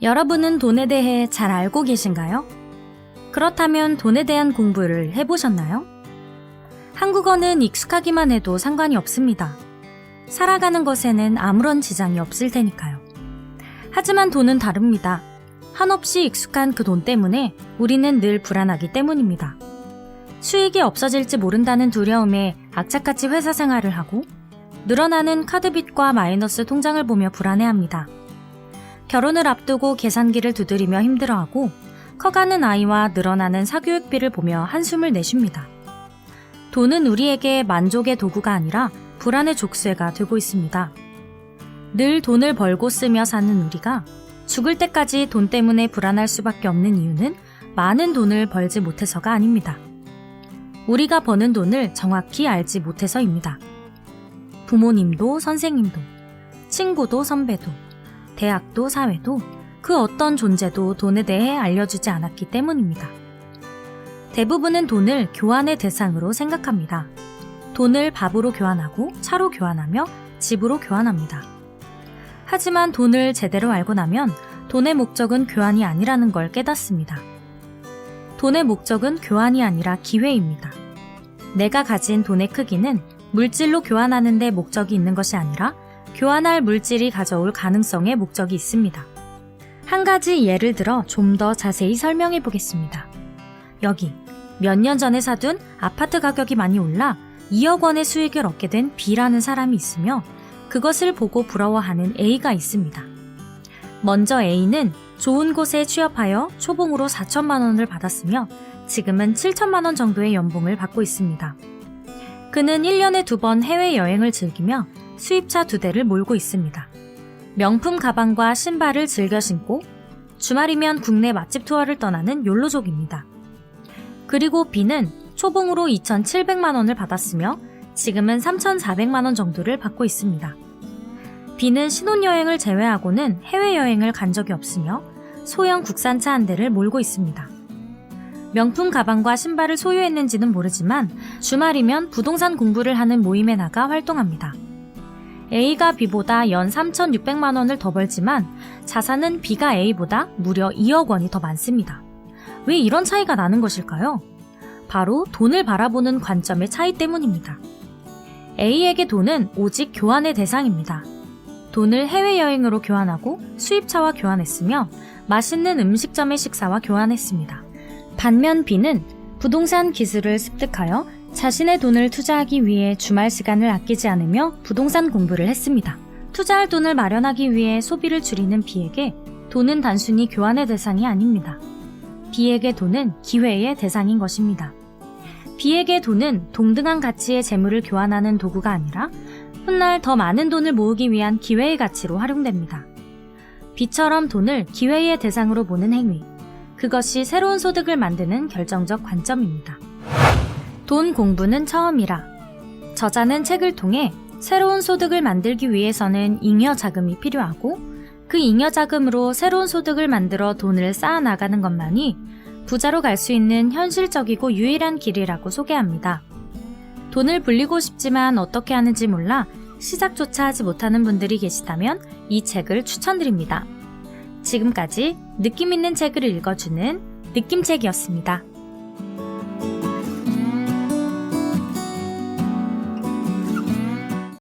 여러분은 돈에 대해 잘 알고 계신가요? 그렇다면 돈에 대한 공부를 해보셨나요? 한국어는 익숙하기만 해도 상관이 없습니다. 살아가는 것에는 아무런 지장이 없을 테니까요. 하지만 돈은 다릅니다. 한없이 익숙한 그 돈 때문에 우리는 늘 불안하기 때문입니다. 수익이 없어질지 모른다는 두려움에 악착같이 회사 생활을 하고 늘어나는 카드빚과 마이너스 통장을 보며 불안해합니다. 결혼을 앞두고 계산기를 두드리며 힘들어하고 커가는 아이와 늘어나는 사교육비를 보며 한숨을 내쉽니다. 돈은 우리에게 만족의 도구가 아니라 불안의 족쇄가 되고 있습니다. 늘 돈을 벌고 쓰며 사는 우리가 죽을 때까지 돈 때문에 불안할 수밖에 없는 이유는 많은 돈을 벌지 못해서가 아닙니다. 우리가 버는 돈을 정확히 알지 못해서입니다. 부모님도 선생님도, 친구도 선배도, 대학도 사회도 그 어떤 존재도 돈에 대해 알려주지 않았기 때문입니다. 대부분은 돈을 교환의 대상으로 생각합니다. 돈을 밥으로 교환하고 차로 교환하며 집으로 교환합니다. 하지만 돈을 제대로 알고 나면 돈의 목적은 교환이 아니라는 걸 깨닫습니다. 돈의 목적은 교환이 아니라 기회입니다. 내가 가진 돈의 크기는 물질로 교환하는 데 목적이 있는 것이 아니라 교환할 물질이 가져올 가능성에 목적이 있습니다. 한 가지 예를 들어 좀 더 자세히 설명해 보겠습니다. 여기 몇 년 전에 사둔 아파트 가격이 많이 올라 2억 원의 수익을 얻게 된 B라는 사람이 있으며 그것을 보고 부러워하는 A가 있습니다. 먼저 A는 좋은 곳에 취업하여 초봉으로 4천만 원을 받았으며 지금은 7천만 원 정도의 연봉을 받고 있습니다. 그는 1년에 2번 해외여행을 즐기며 수입차 2대를 몰고 있습니다. 명품 가방과 신발을 즐겨 신고 주말이면 국내 맛집 투어를 떠나는 욜로족입니다. 그리고 B는 초봉으로 2,700만 원을 받았으며 지금은 3,400만 원 정도를 받고 있습니다. B는 신혼여행을 제외하고는 해외여행을 간 적이 없으며 소형 국산차 한 대를 몰고 있습니다. 명품 가방과 신발을 소유했는지는 모르지만 주말이면 부동산 공부를 하는 모임에 나가 활동합니다. A가 B보다 연 3,600만 원을 더 벌지만 자산은 B가 A보다 무려 2억 원이 더 많습니다. 왜 이런 차이가 나는 것일까요? 바로 돈을 바라보는 관점의 차이 때문입니다. A에게 돈은 오직 교환의 대상입니다. 돈을 해외여행으로 교환하고 수입차와 교환했으며 맛있는 음식점의 식사와 교환했습니다. 반면 B는 부동산 기술을 습득하여 자신의 돈을 투자하기 위해 주말 시간을 아끼지 않으며 부동산 공부를 했습니다. 투자할 돈을 마련하기 위해 소비를 줄이는 B에게 돈은 단순히 교환의 대상이 아닙니다. B에게 돈은 기회의 대상인 것입니다. B에게 돈은 동등한 가치의 재물을 교환하는 도구가 아니라 훗날 더 많은 돈을 모으기 위한 기회의 가치로 활용됩니다. B처럼 돈을 기회의 대상으로 보는 행위, 그것이 새로운 소득을 만드는 결정적 관점입니다. 돈 공부는 처음이라. 저자는 책을 통해 새로운 소득을 만들기 위해서는 잉여 자금이 필요하고 그 잉여 자금으로 새로운 소득을 만들어 돈을 쌓아 나가는 것만이 부자로 갈 수 있는 현실적이고 유일한 길이라고 소개합니다. 돈을 불리고 싶지만 어떻게 하는지 몰라 시작조차 하지 못하는 분들이 계시다면 이 책을 추천드립니다. 지금까지 느낌 있는 책을 읽어주는 느낌책이었습니다.